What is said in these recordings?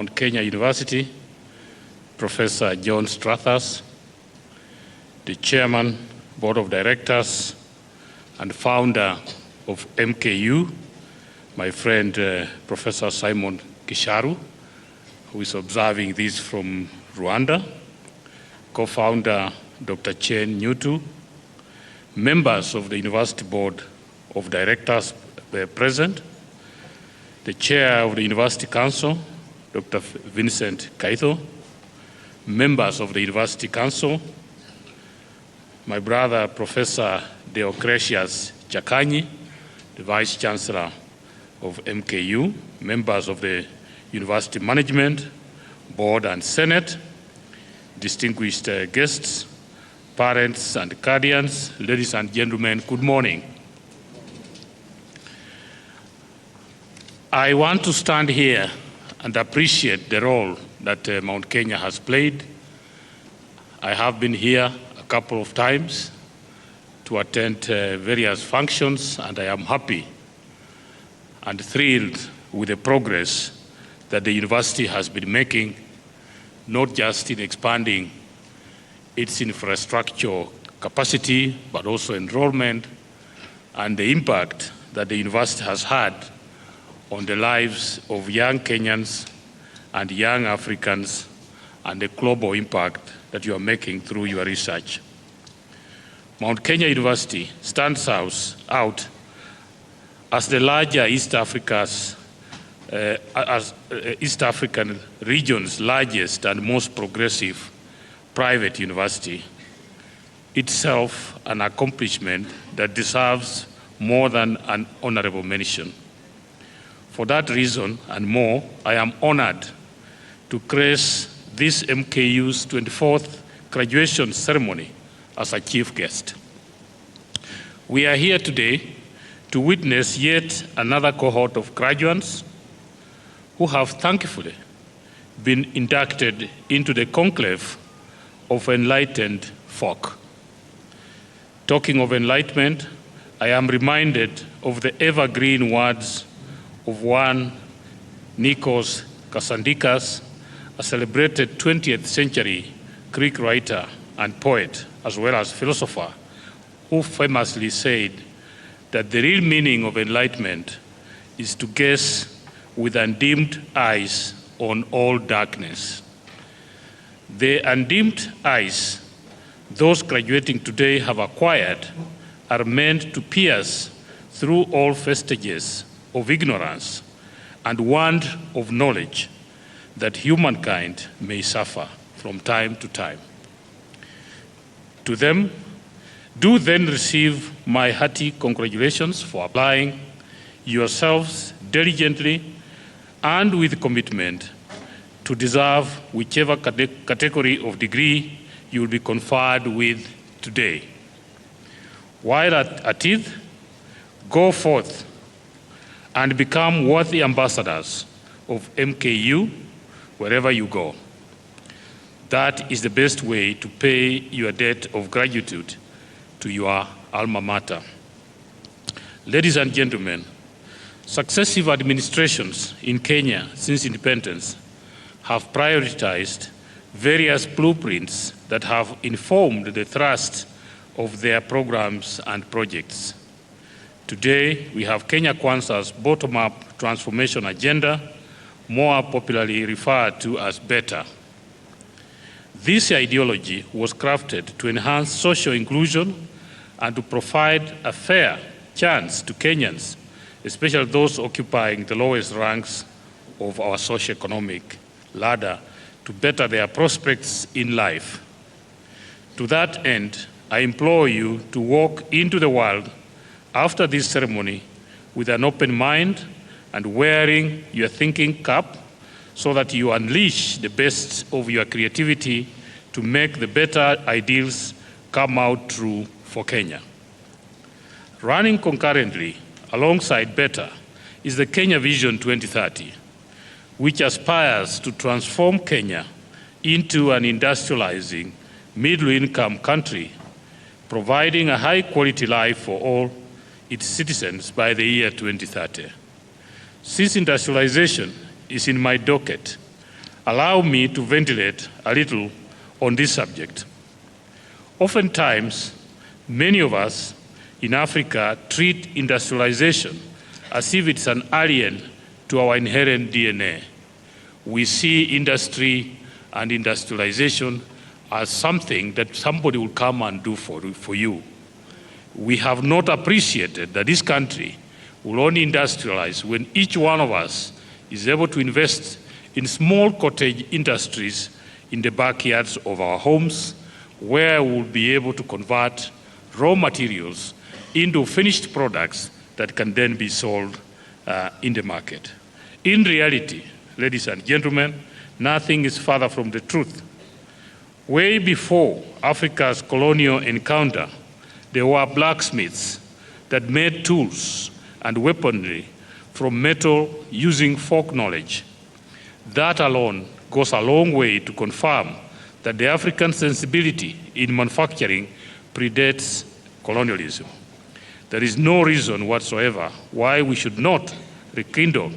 Mount Kenya University, Professor John Strathers, the Chairman, Board of Directors, and founder of MKU, my friend Professor Simon Kisharu, who is observing this from Rwanda, co-founder Dr. Chen Nyutu, members of the University Board of Directors present, the Chair of the University Council, Dr. Vincent Kaito, members of the University Council, my brother Professor Deocretius Chakanyi, the Vice Chancellor of MKU, members of the University Management, Board and Senate, distinguished guests, parents and guardians, ladies and gentlemen, good morning. I want to stand here and appreciate the role that Mount Kenya has played. I have been here a couple of times to attend various functions, and I am happy and thrilled with the progress that the university has been making, not just in expanding its infrastructure capacity, but also enrollment and the impact that the university has had on the lives of young Kenyans and young Africans, and the global impact that you are making through your research. Mount Kenya University stands out as the larger East African region's largest and most progressive private university, itself an accomplishment that deserves more than an honorable mention. For that reason and more, I am honored to grace this MKU's 24th graduation ceremony as a chief guest. We are here today to witness yet another cohort of graduates who have thankfully been inducted into the conclave of enlightened folk. Talking of enlightenment, I am reminded of the evergreen words of one Nikos Kazantzakis, a celebrated 20th century Greek writer and poet, as well as philosopher, who famously said that the real meaning of enlightenment is to gaze with undimmed eyes on all darkness. The undimmed eyes those graduating today have acquired are meant to pierce through all vestiges of ignorance and want of knowledge that humankind may suffer from time to time. To them, do then receive my hearty congratulations for applying yourselves diligently and with commitment to deserve whichever category of degree you will be conferred with today. While at it, go forth and become worthy ambassadors of MKU wherever you go. That is the best way to pay your debt of gratitude to your alma mater. Ladies and gentlemen, successive administrations in Kenya since independence have prioritized various blueprints that have informed the thrust of their programs and projects. Today, we have Kenya Kwanza's bottom-up transformation agenda, more popularly referred to as BETTER. This ideology was crafted to enhance social inclusion and to provide a fair chance to Kenyans, especially those occupying the lowest ranks of our socio-economic ladder, to better their prospects in life. To that end, I implore you to walk into the world after this ceremony with an open mind and wearing your thinking cap so that you unleash the best of your creativity to make the better ideals come out true for Kenya. Running concurrently alongside BETTER is the Kenya Vision 2030, which aspires to transform Kenya into an industrializing middle-income country, providing a high-quality life for all its citizens by the year 2030. Since industrialization is in my docket, allow me to ventilate a little on this subject. Oftentimes, many of us in Africa treat industrialization as if it's an alien to our inherent DNA. We see industry and industrialization as something that somebody will come and do for you. We have not appreciated that this country will only industrialize when each one of us is able to invest in small cottage industries in the backyards of our homes, where we'll be able to convert raw materials into finished products that can then be sold in the market. In reality, ladies and gentlemen, nothing is further from the truth. Way before Africa's colonial encounter, there were blacksmiths that made tools and weaponry from metal using folk knowledge. That alone goes a long way to confirm that the African sensibility in manufacturing predates colonialism. There is no reason whatsoever why we should not rekindle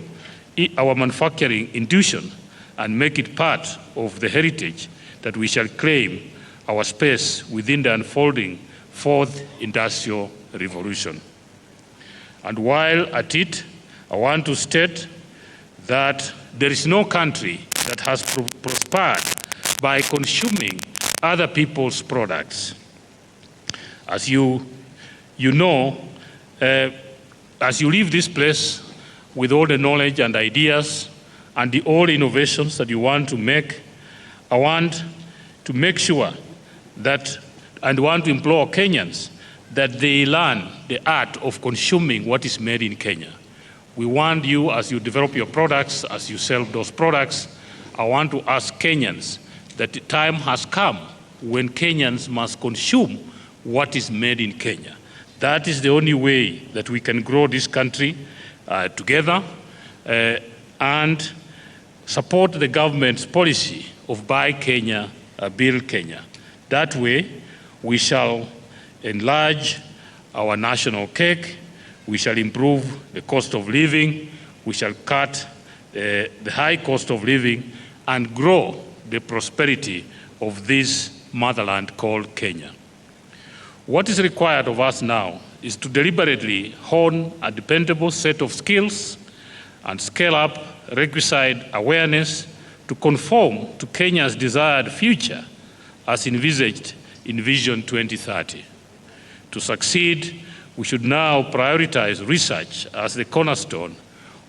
our manufacturing intuition and make it part of the heritage that we shall claim our space within the unfolding fourth industrial revolution. And while at it, I want to state that there is no country that has prospered by consuming other people's products. As you know, as you leave this place with all the knowledge and ideas and all innovations that you want to make, I want to make sure that, and want to implore Kenyans that they learn the art of consuming what is made in Kenya. We want you, as you develop your products, as you sell those products, I want to ask Kenyans that the time has come when Kenyans must consume what is made in Kenya. That is the only way that we can grow this country together and support the government's policy of Buy Kenya, Build Kenya. That way, we shall enlarge our national cake, we shall improve the cost of living, we shall cut the high cost of living and grow the prosperity of this motherland called Kenya. What is required of us now is to deliberately hone a dependable set of skills and scale up requisite awareness to conform to Kenya's desired future as envisaged in Vision 2030. To succeed, we should now prioritize research as the cornerstone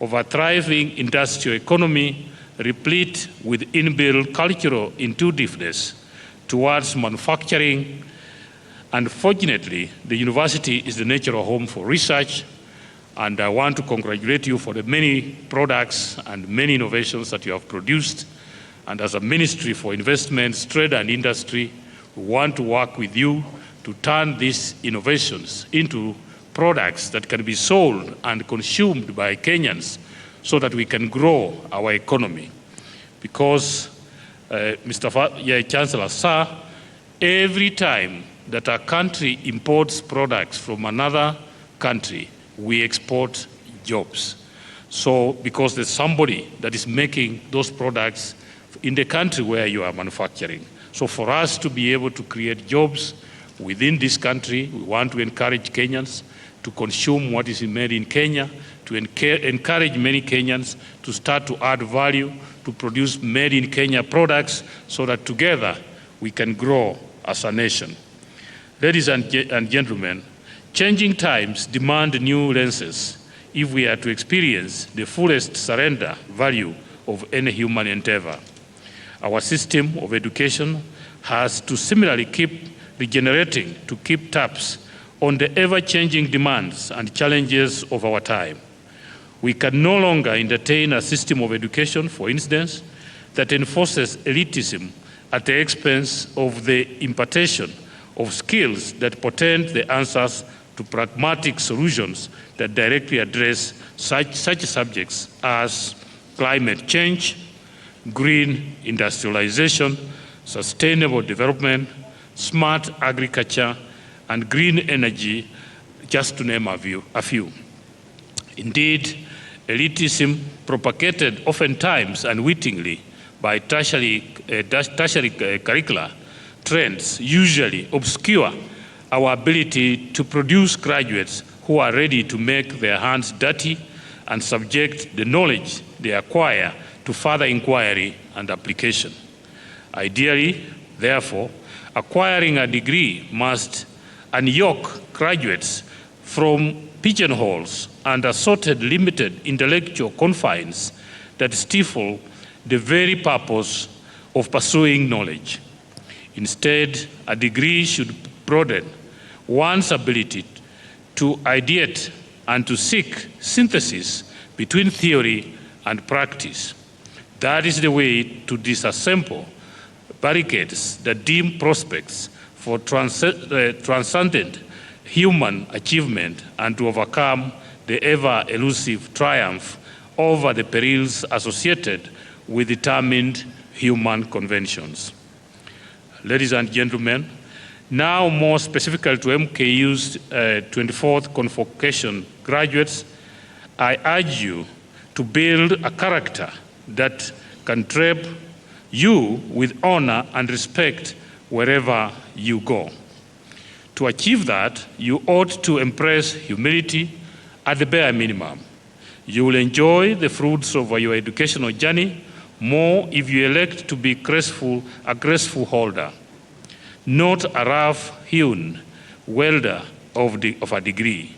of a thriving industrial economy replete with inbuilt cultural intuitiveness towards manufacturing. And fortunately, the university is the natural home for research, and I want to congratulate you for the many products and many innovations that you have produced. And as a Ministry for Investments, Trade and Industry, we want to work with you to turn these innovations into products that can be sold and consumed by Kenyans so that we can grow our economy. Because, Mr. Chancellor, sir, every time that a country imports products from another country, we export jobs. So, because there's somebody that is making those products in the country where you are manufacturing. So for us to be able to create jobs within this country, we want to encourage Kenyans to consume what is made in Kenya, to encourage many Kenyans to start to add value, to produce made in Kenya products, so that together we can grow as a nation. Ladies and gentlemen, changing times demand new lenses if we are to experience the fullest surrender value of any human endeavor. Our system of education has to similarly keep regenerating to keep tabs on the ever-changing demands and challenges of our time. We can no longer entertain a system of education, for instance, that enforces elitism at the expense of the impartation of skills that portend the answers to pragmatic solutions that directly address such subjects as climate change, green industrialization, sustainable development, smart agriculture, and green energy, just to name a few. Indeed, elitism, propagated oftentimes unwittingly by tertiary curricula trends usually obscure our ability to produce graduates who are ready to make their hands dirty and subject the knowledge they acquire to further inquiry and application. Ideally, therefore, acquiring a degree must unyoke graduates from pigeonholes and assorted limited intellectual confines that stifle the very purpose of pursuing knowledge. Instead, a degree should broaden one's ability to ideate and to seek synthesis between theory and practice. That is the way to disassemble barricades that dim prospects for transcendent human achievement and to overcome the ever-elusive triumph over the perils associated with determined human conventions. Ladies and gentlemen, now more specifically to MKU's 24th convocation graduates, I urge you to build a character that can drape you with honor and respect wherever you go. To achieve that, you ought to embrace humility at the bare minimum. You will enjoy the fruits of your educational journey more if you elect to be a graceful holder, not a rough-hewn welder of a degree.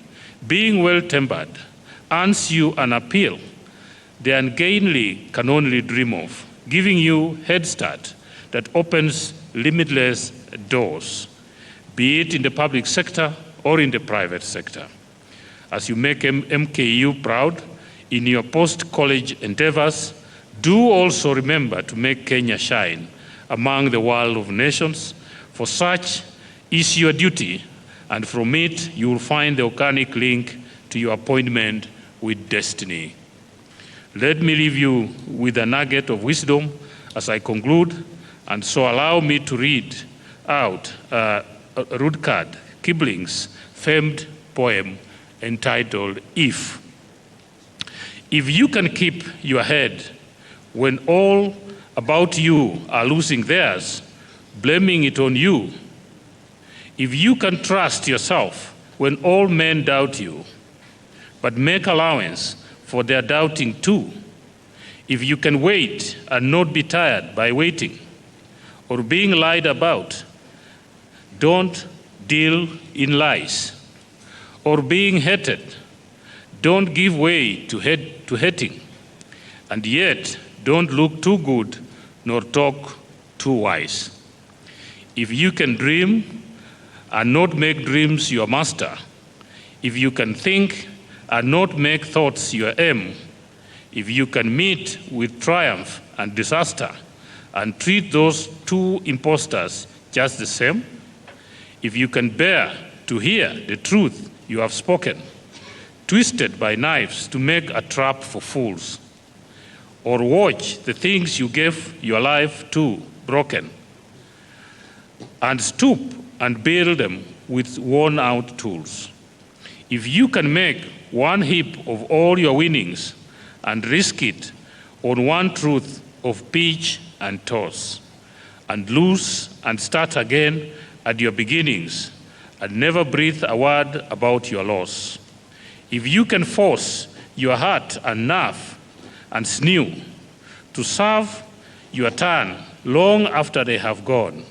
Being well-tempered earns you an appeal the ungainly can only dream of, giving you head start that opens limitless doors, be it in the public sector or in the private sector. As you make MKU proud in your post-college endeavors, do also remember to make Kenya shine among the world of nations, for such is your duty, and from it you will find the organic link to your appointment with destiny. Let me leave you with a nugget of wisdom as I conclude, and so allow me to read out Rudyard Kipling's famed poem entitled If. If you can keep your head when all about you are losing theirs, blaming it on you, if you can trust yourself when all men doubt you, but make allowance for their doubting too, if you can wait and not be tired by waiting or being lied about, don't deal in lies, or being hated, don't give way to hating, and yet don't look too good nor talk too wise. If you can dream and not make dreams your master, if you can think and not make thoughts your aim, if you can meet with triumph and disaster and treat those two impostors just the same, if you can bear to hear the truth you have spoken, twisted by knives to make a trap for fools, or watch the things you gave your life to broken, and stoop and build them with worn-out tools. If you can make one heap of all your winnings and risk it on one truth of pitch and toss, and lose and start again at your beginnings, and never breathe a word about your loss. If you can force your heart and nerve and sinew to serve your turn long after they have gone,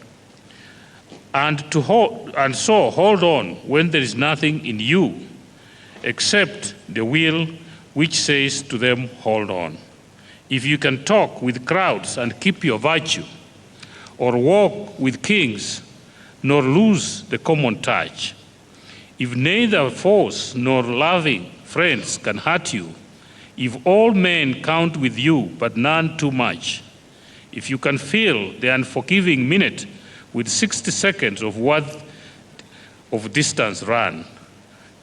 and so hold on when there is nothing in you except the will which says to them, hold on. If you can talk with crowds and keep your virtue, or walk with kings nor lose the common touch, if neither foes nor loving friends can hurt you, if all men count with you but none too much, if you can fill the unforgiving minute with 60 seconds of worth of distance run,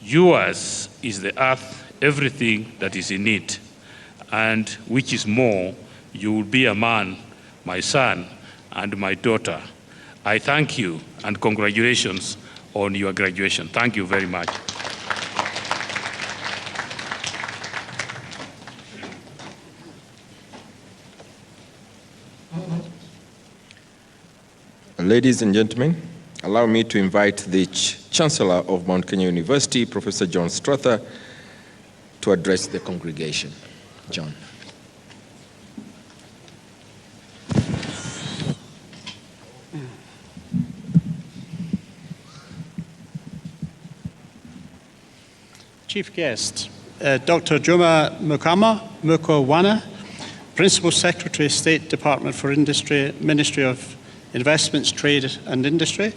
yours is the earth, everything that is in it, and which is more, you will be a man, my son, and my daughter. I thank you and congratulations on your graduation. Thank you very much. Ladies and gentlemen, allow me to invite the Chancellor of Mount Kenya University, Professor John Strother, to address the congregation. John. Chief guest, Dr. Juma Mukwana, Principal Secretary, State Department for Industry, Ministry of Investments, Trade and Industry,